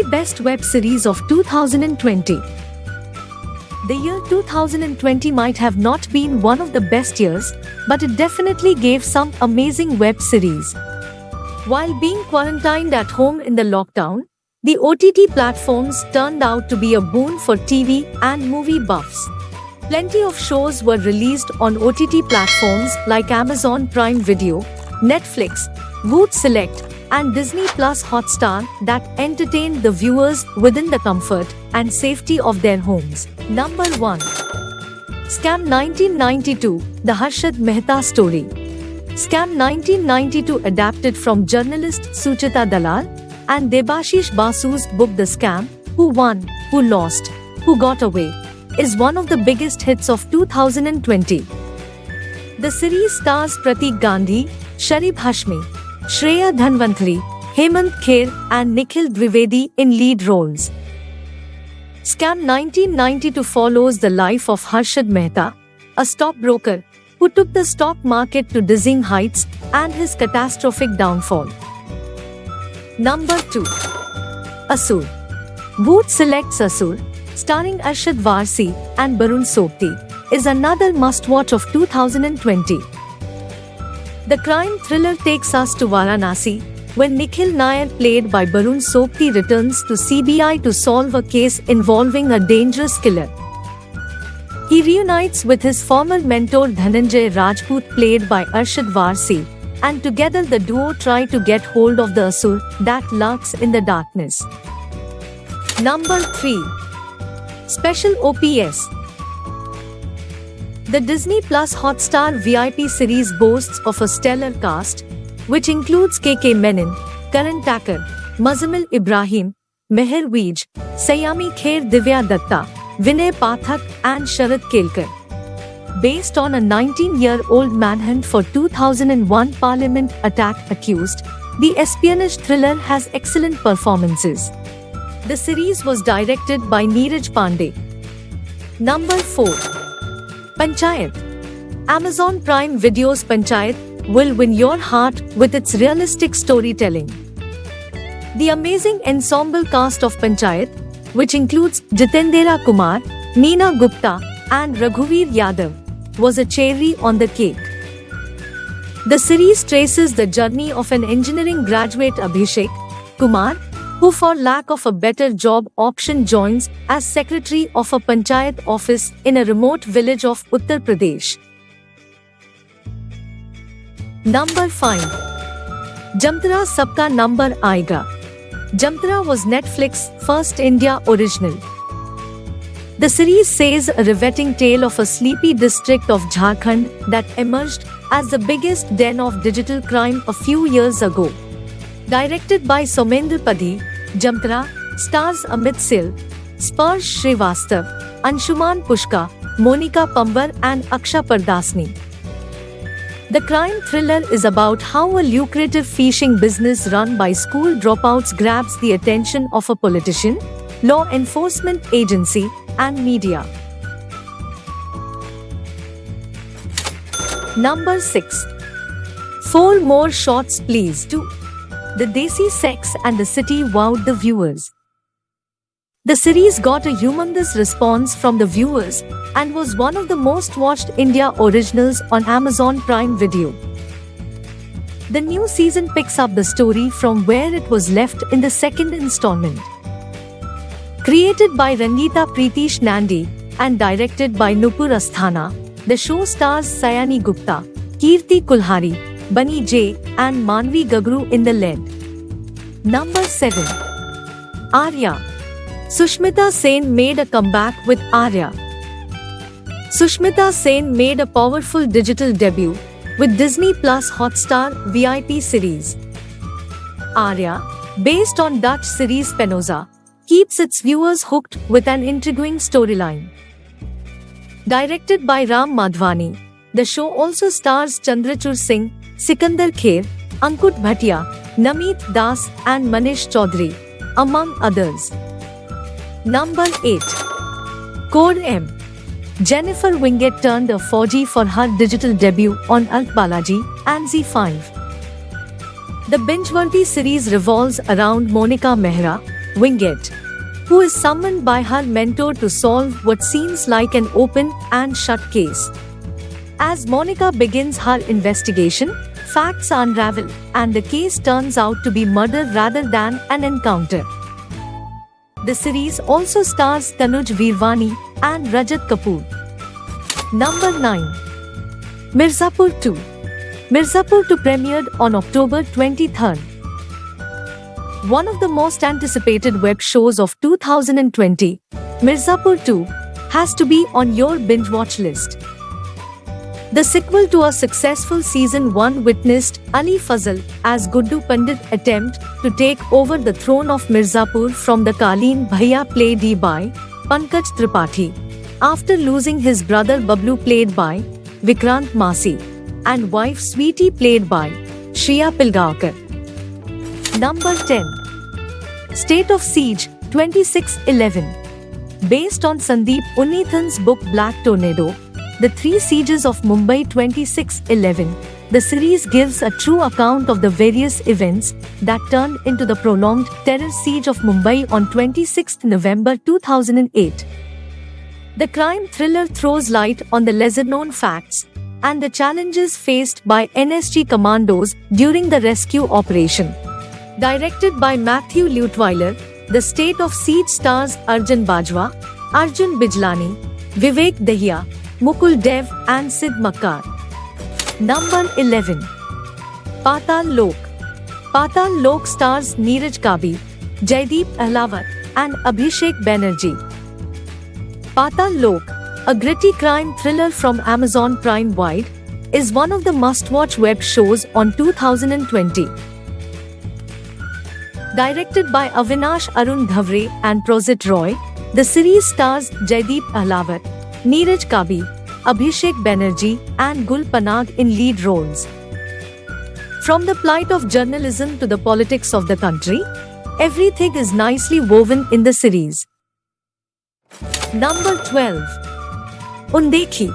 best web series of 2020. The year 2020 might have not been one of the best years, but it definitely gave some amazing web series. While being quarantined at home in the lockdown, the OTT platforms turned out to be a boon for TV and movie buffs. Plenty of shows were released on OTT platforms like Amazon Prime Video, Netflix, Voot Select, and Disney Plus Hotstar that entertained the viewers within the comfort and safety of their homes. Number 1. Scam 1992, The Harshad Mehta Story. Scam 1992, adapted from journalist Suchita Dalal and Debashish Basu's book The Scam, Who Won, Who Lost, Who Got Away, is one of the biggest hits of 2020. The series stars Pratik Gandhi, Sharib Hashmi, Shreya Dhanvantari, Hemant Kher and Nikhil Dwivedi in lead roles. Scam 1992 follows the life of Harshad Mehta, a stockbroker who took the stock market to dizzying heights, and his catastrophic downfall. Number 2. Asur. Voot Selects Asur, starring Arshad Varsi and Barun Sobti, is another must-watch of 2020. The crime thriller takes us to Varanasi, when Nikhil Nair, played by Barun Sobti, returns to CBI to solve a case involving a dangerous killer. He reunites with his former mentor Dhananjay Rajput, played by Arshad Varsi, and together the duo try to get hold of the Asur that lurks in the darkness. Number 3. Special OPS. The Disney Plus Hotstar VIP series boasts of a stellar cast, which includes KK Menon, Karan Thakur, Muzammil Ibrahim, Meher Wej, Sayami Kher, Divya Datta, Vinay Pathak and Sharad Kelkar. Based on a 19-year-old manhunt for 2001 Parliament attack accused, the espionage thriller has excellent performances. The series was directed by Neeraj Pandey. Number 4. Panchayat. Amazon Prime Video's Panchayat will win your heart with its realistic storytelling. The amazing ensemble cast of Panchayat, which includes Jitendra Kumar, Neena Gupta, and Raghuveer Yadav, was a cherry on the cake. The series traces the journey of an engineering graduate, Abhishek Kumar, who for lack of a better job option joins as secretary of a Panchayat office in a remote village of Uttar Pradesh. Number 5. Jamtara Sabka Number Aayega. Jamtara was Netflix's first India original. The series says a riveting tale of a sleepy district of Jharkhand that emerged as the biggest den of digital crime a few years ago. Directed by Somendra Padhi, Jamtara stars Amit Sil, Sparsh Srivastav, Anshuman Pushka, Monica Pambar and Aksha Pardasni. The crime thriller is about how a lucrative fishing business run by school dropouts grabs the attention of a politician, law enforcement agency, and media. Number 6. 4 more shots please. 2. The Desi Sex and the City wowed the viewers. The series got a humongous response from the viewers and was one of the most watched India originals on Amazon Prime Video. The new season picks up the story from where it was left in the second installment. Created by Rangeeta Pritish Nandi and directed by Nupur Asthana, the show stars Sayani Gupta, Kirti Kulhari, Bunny J and Manvi Gagru in the lead. Number 7. Arya. Sushmita Sen made a comeback with Arya. Sushmita Sen made a powerful digital debut with Disney Plus Hotstar VIP series. Arya, based on Dutch series Spinoza, keeps its viewers hooked with an intriguing storyline. Directed by Ram Madhvani, the show also stars Chandrachur Singh, Sikandar Kher, Ankut Bhatia, Namit Das and Manish Chaudhary, among others. Number 8. Code M. Jennifer Winget turned a 4G for her digital debut on Alt Balaji and ZEE5. The binge-worthy series revolves around Monica Mehra, Wingate, who is summoned by her mentor to solve what seems like an open and shut case. As Monica begins her investigation, facts unravel, and the case turns out to be murder rather than an encounter. The series also stars Tanuj Veerwani and Rajat Kapoor. Number 9. Mirzapur 2. Mirzapur 2 premiered on October 23rd. One of the most anticipated web shows of 2020, Mirzapur 2 has to be on your binge watch list. The sequel to a successful season 1 witnessed Ali Fazal as Guddu Pandit attempt to take over the throne of Mirzapur from the Kaleen Bhaiya played by Pankaj Tripathi, after losing his brother Bablu played by Vikrant Masi and wife Sweetie played by Shriya Pilgaonkar. Number 10. State of Siege 2611. Based on Sandeep Unnithan's book Black Tornado, The Three Sieges of Mumbai 2611, the series gives a true account of the various events that turned into the prolonged terror siege of Mumbai on 26 November 2008. The crime thriller throws light on the lesser-known facts and the challenges faced by NSG commandos during the rescue operation. Directed by Matthew Leutwiler, The State of Siege stars Arjun Bajwa, Arjun Bijlani, Vivek Dahiya, Mukul Dev and Sid Makkar. Number 11. Patal Lok. Patal Lok stars Neeraj Kabi, Jaideep Ahlawat and Abhishek Banerjee. Patal Lok, a gritty crime thriller from Amazon Prime Video, is one of the must-watch web shows on 2020. Directed by Avinash Arun Dhavre and Prozit Roy, the series stars Jaideep Ahlawat, Neeraj Kabi, Abhishek Banerjee and Gul Panag in lead roles. From the plight of journalism to the politics of the country, everything is nicely woven in the series. Number 12. Undekhi.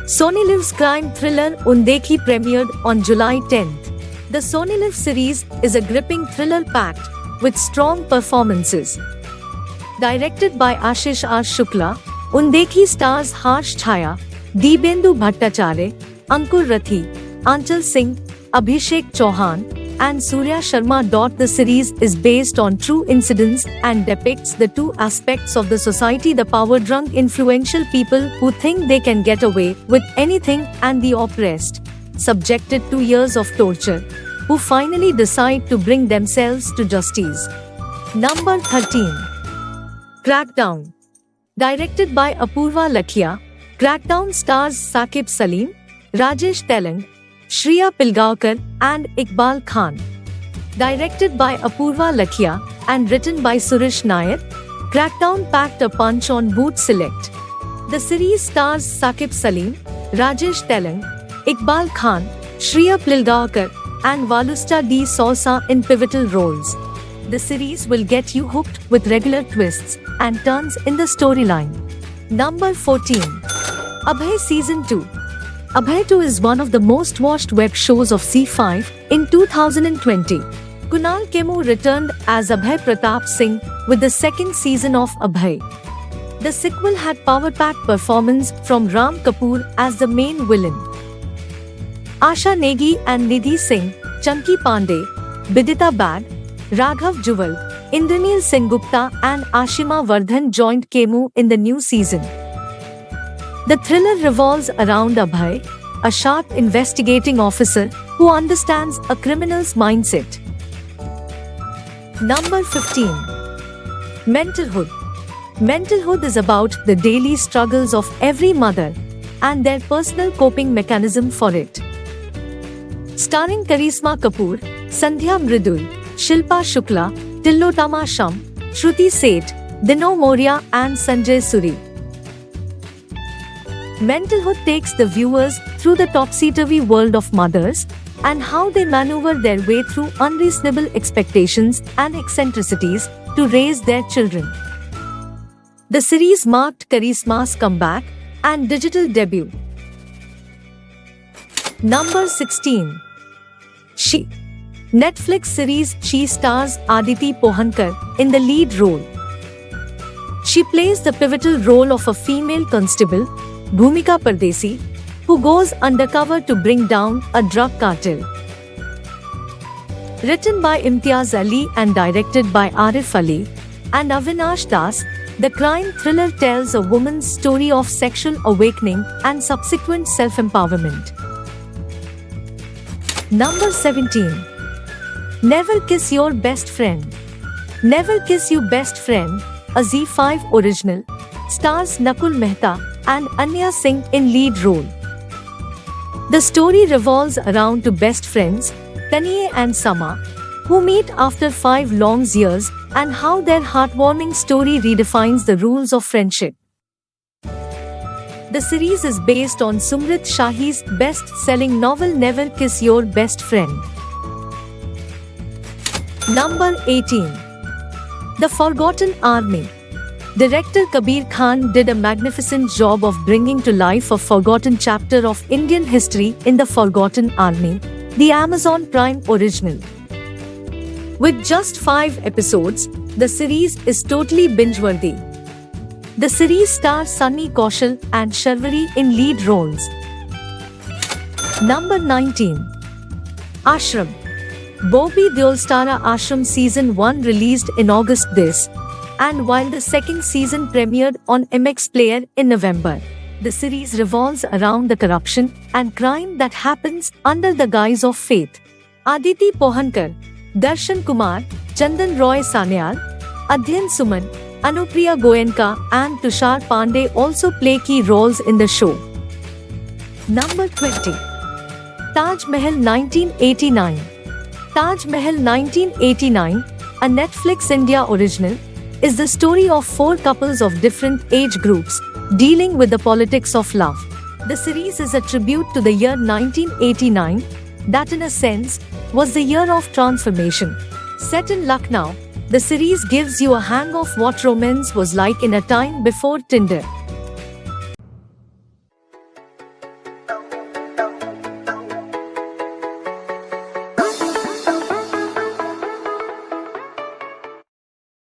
Sony Liv's crime thriller Undekhi premiered on July 10th. The Sony Liv series is a gripping thriller packed with strong performances. Directed by Ashish R. Shukla, Undekhi stars Harsh Chhaya, Dibendu Bhattacharya, Ankur Rathi, Anchal Singh, Abhishek Chauhan, and Surya Sharma. The series is based on true incidents and depicts the two aspects of the society: the power-drunk influential people who think they can get away with anything and the oppressed, subjected to years of torture, who finally decide to bring themselves to justice. Number 13. Crackdown. Directed by Apurva Lakhia, Crackdown stars Saqib Salim, Rajesh Telang, Shriya Pilgaonkar and Iqbal Khan. Directed by Apurva Lakhia and written by Suresh Nair, Crackdown packed a punch on Boot Select. The series stars Saqib Salim, Rajesh Telang, Iqbal Khan, Shriya Pilgaonkar and Valusta D. Sousa in pivotal roles. The series will get you hooked with regular twists and turns in the storyline. Number 14. Abhay Season 2. Abhay 2 is one of the most watched web shows of C5 in 2020. Kunal Kemu returned as Abhay Pratap Singh with the second season of Abhay. The sequel had power-packed performance from Ram Kapoor as the main villain. Asha Negi and Nidhi Singh, Chunky Pandey, Bidita Bag, Raghav Juval, Indraneel Singh Gupta and Ashima Vardhan joined Kemu in the new season. The thriller revolves around Abhay, a sharp investigating officer who understands a criminal's mindset. Number 15. Mentalhood. Mentalhood is about the daily struggles of every mother and their personal coping mechanism for it. Starring Karisma Kapoor, Sandhya Mridul, Shilpa Shukla, Tillotama Sham, Shruti Seth, Dino Moria and Sanjay Suri. Mentalhood takes the viewers through the topsy-turvy world of mothers and how they maneuver their way through unreasonable expectations and eccentricities to raise their children. The series marked Karisma's comeback and digital debut. Number 16. She. Netflix series She stars Aditi Pohankar in the lead role. She plays the pivotal role of a female constable, Bhumika Pardesi, who goes undercover to bring down a drug cartel. Written by Imtiaz Ali and directed by Arif Ali and Avinash Das, the crime thriller tells a woman's story of sexual awakening and subsequent self-empowerment. Number 17. Never Kiss Your Best Friend. Never Kiss Your Best Friend, a ZEE5 original, stars Nakul Mehta and Anya Singh in lead role. The story revolves around two best friends, Taniye and Sama, who meet after 5 long years, and how their heartwarming story redefines the rules of friendship. The series is based on Sumrit Shahi's best-selling novel Never Kiss Your Best Friend. Number 18. The Forgotten Army. Director Kabir Khan did a magnificent job of bringing to life a forgotten chapter of Indian history in The Forgotten Army, the Amazon Prime original. With just 5 episodes, the series is totally binge-worthy. The series stars Sunny Kaushal and Sharvari in lead roles. Number 19. Ashram. Bobby Deol Stara Ashram Season 1 released in August this, and while the second season premiered on MX Player in November, the series revolves around the corruption and crime that happens under the guise of faith. Aditi Pohankar, Darshan Kumar, Chandan Roy Sanyal, Adhyan Suman, Anupriya Goenka and Tushar Pandey also play key roles in the show. Number 20. Taj Mahal 1989. Taj Mahal 1989, a Netflix India original, is the story of 4 couples of different age groups dealing with the politics of love. The series is a tribute to the year 1989, that in a sense, was the year of transformation. Set in Lucknow, the series gives you a hang of what romance was like in a time before Tinder.